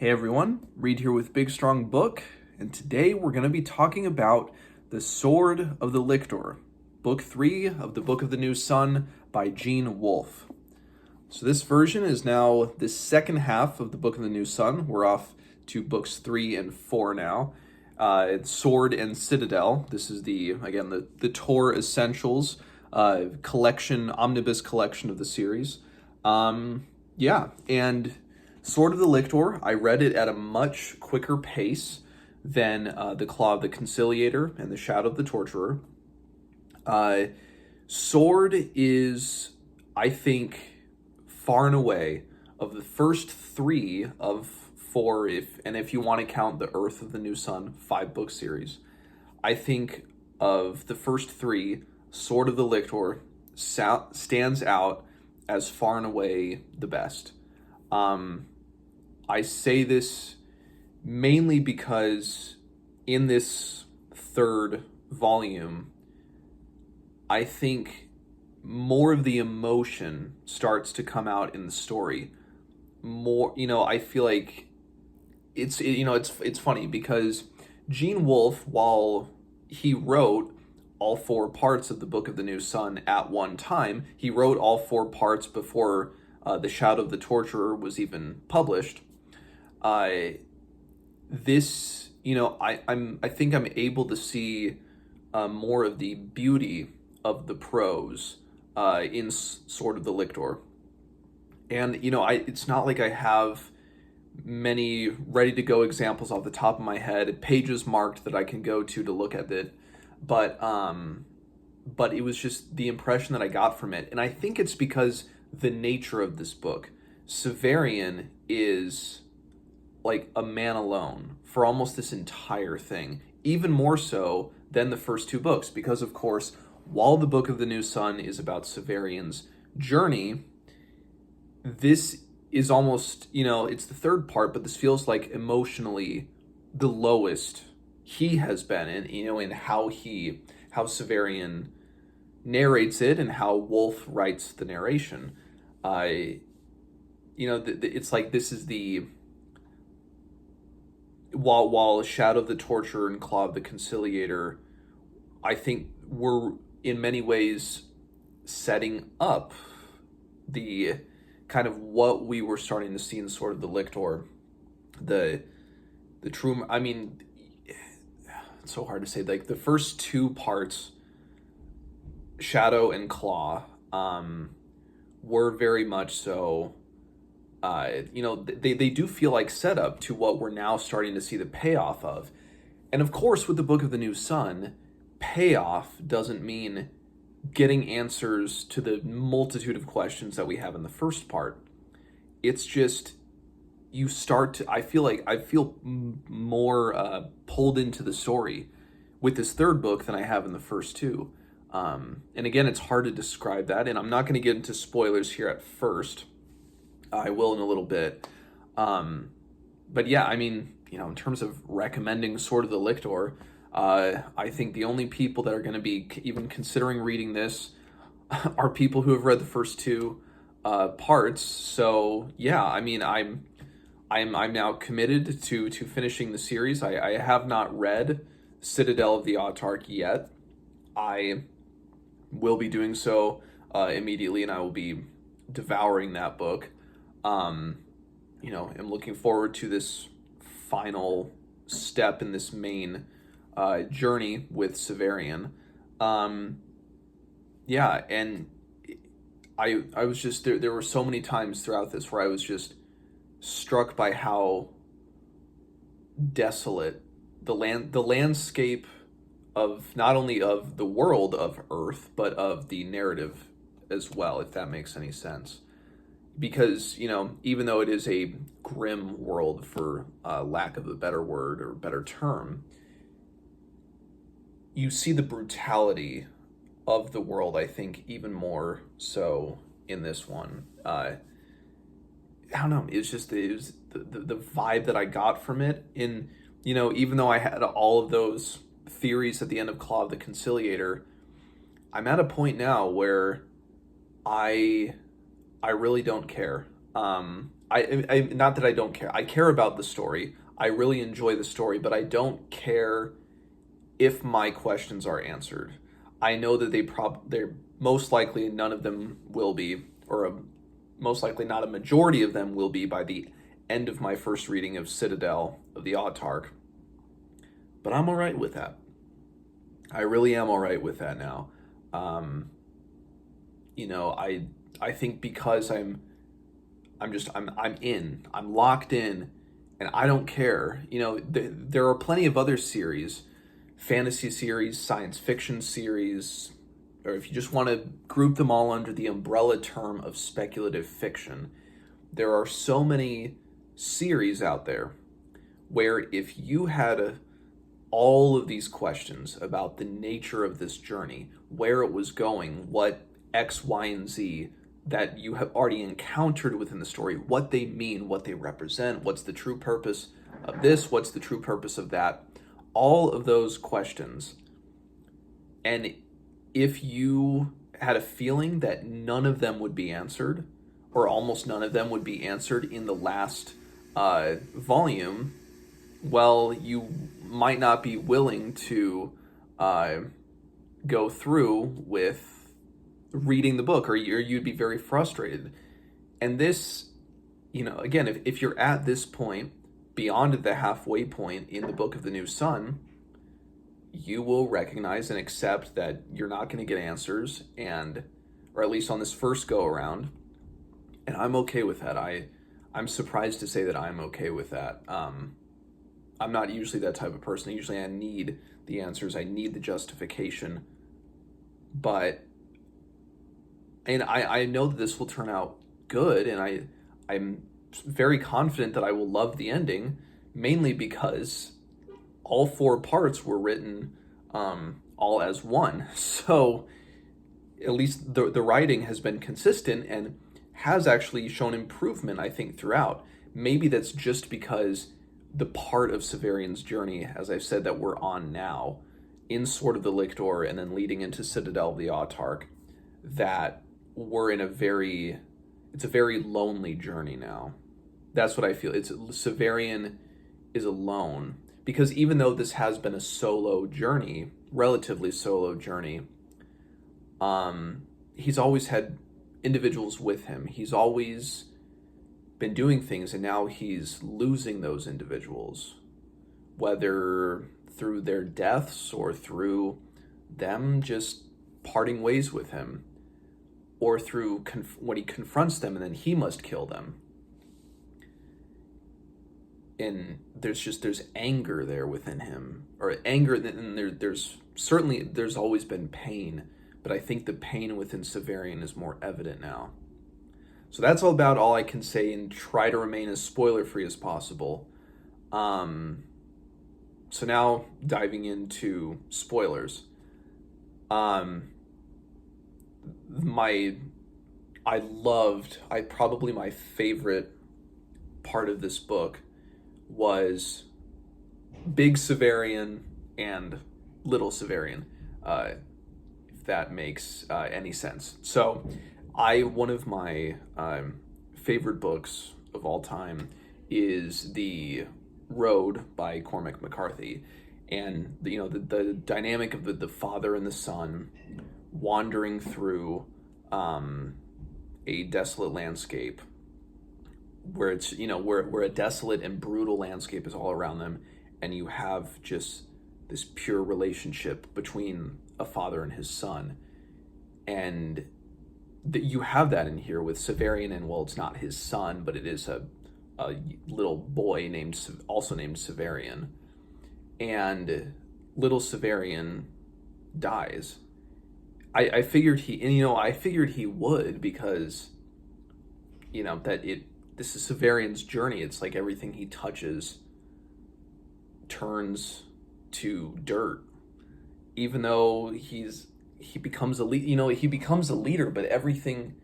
Hey everyone, Reed here with Big Strong Book, and today we're going to be talking about The Sword of the Lictor, Book 3 of the Book of the New Sun by Gene Wolfe. So this version is now the second half of the Book of the New Sun. We're off to books 3 and 4 now. It's Sword and Citadel. This is the Tor Essentials collection, omnibus collection of the series. And Sword of the Lictor, I read it at a much quicker pace than The Claw of the Conciliator and The Shadow of the Torturer. Sword is, I think, far and away, of the first 3 of 4, if you want to count the Earth of the New Sun 5-book series, I think of the first 3, Sword of the Lictor stands out as far and away the best. I say this mainly because in this 3rd volume, I think more of the emotion starts to come out in the story. I feel like it's funny because Gene Wolfe, while he wrote all 4 parts of the Book of the New Sun at one time, he wrote all 4 parts before The Shadow of the Torturer was even published. I think I'm able to see more of the beauty of the prose in Sword of the Lictor. And, it's not like I have many ready-to-go examples off the top of my head, pages marked that I can go to look at it. But it was just the impression that I got from it. And I think it's because the nature of this book. Severian is like a man alone for almost this entire thing, even more so than the first 2 books, because of course, while the Book of the New Sun is about Severian's journey, this is almost, it's the 3rd part, but this feels like emotionally the lowest he has been in how Severian narrates it and how Wolfe writes the narration. It's like this is the while Shadow of the Torturer and Claw of the Conciliator, I think we're in many ways setting up the kind of what we were starting to see in Sword of the Lictor. The true, I mean, it's so hard to say. Like the first 2 parts, Shadow and Claw, were very much so. They do feel like setup to what we're now starting to see the payoff of. And of course, with the Book of the New Sun, payoff doesn't mean getting answers to the multitude of questions that we have in the first part. It's just, you start to, I feel more pulled into the story with this 3rd book than I have in the first 2. And again, it's hard to describe that, and I'm not going to get into spoilers here at first. I will in a little bit. But yeah, I mean, in terms of recommending Sword of the Lictor, I think the only people that are going to be even considering reading this are people who have read the first 2 parts. So yeah, I mean, I'm now committed to finishing the series. I have not read Citadel of the Autarch yet. I will be doing so immediately, and I will be devouring that book. I'm looking forward to this final step in this main journey with Severian. And I was just, there were so many times throughout this where I was just struck by how desolate the landscape of, not only of the world of Earth, but of the narrative as well, if that makes any sense. Because, even though it is a grim world, for lack of a better word or better term, you see the brutality of the world, I think, even more so in this one. I don't know, it was the vibe that I got from it. Even though I had all of those theories at the end of Claw of the Conciliator, I'm at a point now where I really don't care. I not that I don't care. I care about the story. I really enjoy the story, but I don't care if my questions are answered. I know that they're most likely none of them will be, or most likely not a majority of them will be by the end of my first reading of Citadel of the Autarch. But I'm all right with that. I really am all right with that now. I think because I'm locked in, and I don't care. There are plenty of other series, fantasy series, science fiction series, or if you just want to group them all under the umbrella term of speculative fiction, there are so many series out there where if you had all of these questions about the nature of this journey, where it was going, what X, Y, and Z that you have already encountered within the story, what they mean, what they represent, what's the true purpose of this, what's the true purpose of that, all of those questions. And if you had a feeling that none of them would be answered, or almost none of them would be answered in the last volume, well, you might not be willing to go through with reading the book, or you'd be very frustrated. And this, again, if you're at this point, beyond the halfway point in the Book of the New Sun, you will recognize and accept that you're not going to get answers, or at least on this first go around. And I'm okay with that. I'm surprised to say that I'm okay with that. I'm not usually that type of person. Usually I need the answers. I need the justification. And I know that this will turn out good, and I'm very confident that I will love the ending, mainly because all 4 parts were written all as one. So at least the writing has been consistent and has actually shown improvement, I think, throughout. Maybe that's just because the part of Severian's journey, as I've said, that we're on now, in Sword of the Lictor and then leading into Citadel of the Autarch, that we're in it's a very lonely journey now. That's what I feel. Severian is alone, because even though this has been a solo journey, relatively solo journey, he's always had individuals with him. He's always been doing things, and now he's losing those individuals, whether through their deaths or through them just parting ways with him, or through when he confronts them and then he must kill them. And there's anger there within him, or anger, and there's always been pain, but I think the pain within Severian is more evident now. So that's about all I can say, and try to remain as spoiler free as possible. So now diving into spoilers. Probably my favorite part of this book was Big Severian and Little Severian, if that makes any sense. So one of my favorite books of all time is The Road by Cormac McCarthy. And the dynamic of the father and the son wandering through a desolate landscape, where it's where a desolate and brutal landscape is all around them, and you have just this pure relationship between a father and his son. And you have that in here with Severian, and well, it's not his son, but it is a little boy also named Severian. And little Severian dies. I figured he would, because this is Severian's journey. It's like everything he touches turns to dirt, even though he becomes a leader, but everything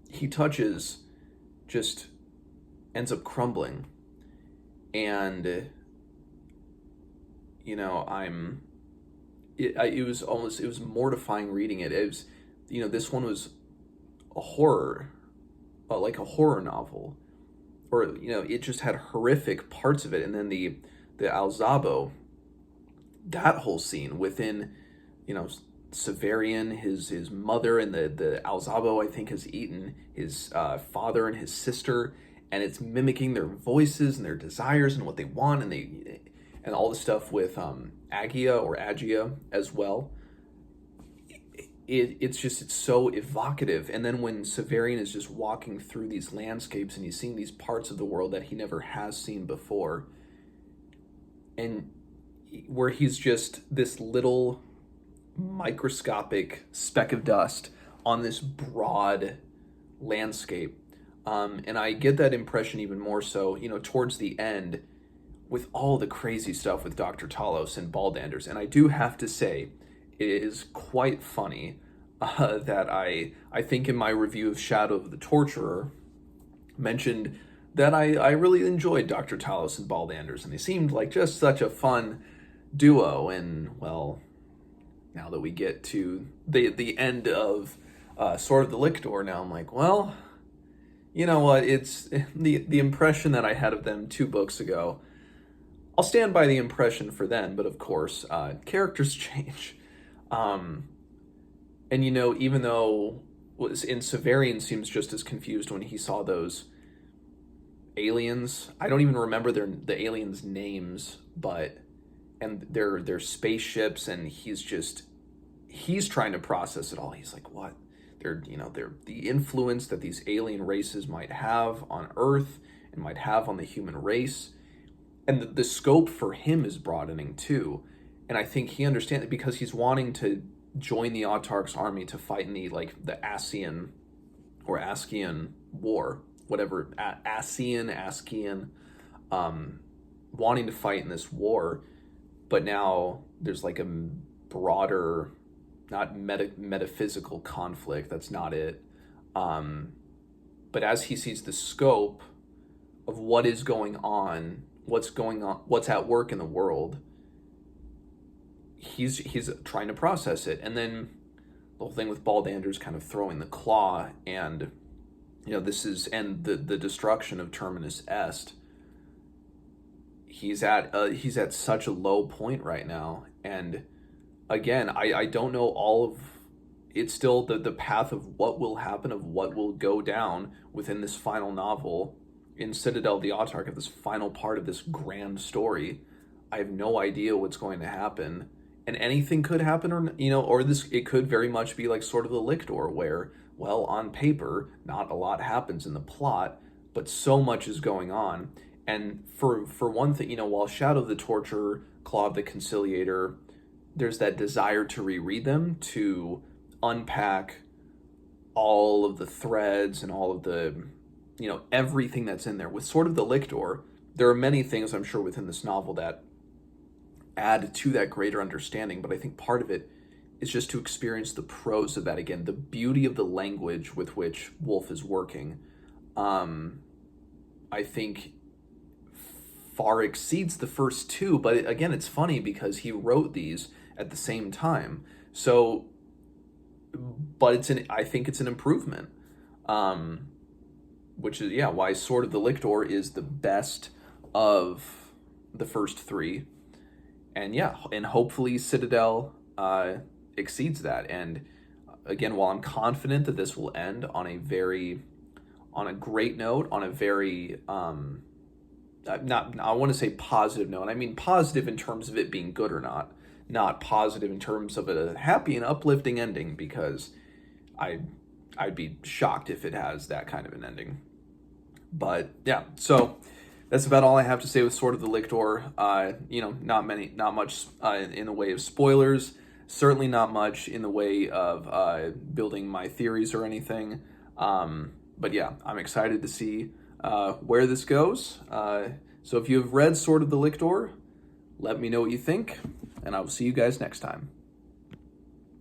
he touches just ends up crumbling. And it was mortifying reading it. It was, this one was a horror, like a horror novel, or it just had horrific parts of it. And then the Alzabo, that whole scene within, you know, Severian, his mother, and the Alzabo, I think, has eaten his father and his sister, and it's mimicking their voices and their desires and what they want, and all the stuff with Agia or Agia as well. It's so evocative. And then when Severian is just walking through these landscapes and he's seeing these parts of the world that he never has seen before, and where he's just this little microscopic speck of dust on this broad landscape. And I get that impression even more so, towards the end with all the crazy stuff with Dr. Talos and Baldanders. And I do have to say, it is quite funny that I think in my review of Shadow of the Torturer mentioned that I really enjoyed Dr. Talos and Baldanders, and they seemed like just such a fun duo. And, well, now that we get to the end of Sword of the Lictor, now I'm like, well, you know what? It's the impression that I had of them 2 books ago. I'll stand by the impression for then, but of course, characters change. And even though in Severian seems just as confused when he saw those aliens. I don't even remember the aliens' names, and their spaceships, and he's trying to process it all. He's like, what? They're the influence that these alien races might have on Earth and might have on the human race. And the scope for him is broadening too. And I think he understands it because he's wanting to join the Autarch's army to fight in the Asian or Askian war, whatever, Askian, wanting to fight in this war. But now there's like a broader, not metaphysical conflict. That's not it. But as he sees the scope of what is going on, what's at work in the world, he's trying to process it. And then the whole thing with Baldanders kind of throwing the claw, and this is, and the destruction of Terminus Est. He's at such a low point right now, and again, I don't know all of it's still the path of what will happen, of what will go down within this final novel in Citadel of the Autarch, of this final part of this grand story. I have no idea what's going to happen, and anything could happen, or it could very much be like Sword of the Lictor, where, well, on paper, not a lot happens in the plot, but so much is going on. And for one thing, while Shadow of the Torturer, Claw of the Conciliator, there's that desire to reread them, to unpack all of the threads and all of the, everything that's in there. With Sword of the Lictor, there are many things, I'm sure, within this novel that add to that greater understanding, but I think part of it is just to experience the prose of that again, the beauty of the language with which Wolfe is working. I think far exceeds the first 2, but again, it's funny because he wrote these at the same time. So, but I think it's an improvement, which is, why Sword of the Lictor is the best of the first 3. And and hopefully Citadel exceeds that. And again, while I'm confident that this will end on a great note, on a very, I want to say positive note. I mean positive in terms of it being good or not positive in terms of a happy and uplifting ending, because I'd be shocked if it has that kind of an ending. But so that's about all I have to say with Sword of the Lictor. Not much in the way of spoilers. Certainly not much in the way of building my theories or anything. But I'm excited to see where this goes. So if you have read Sword of the Lictor, let me know what you think, and I will see you guys next time.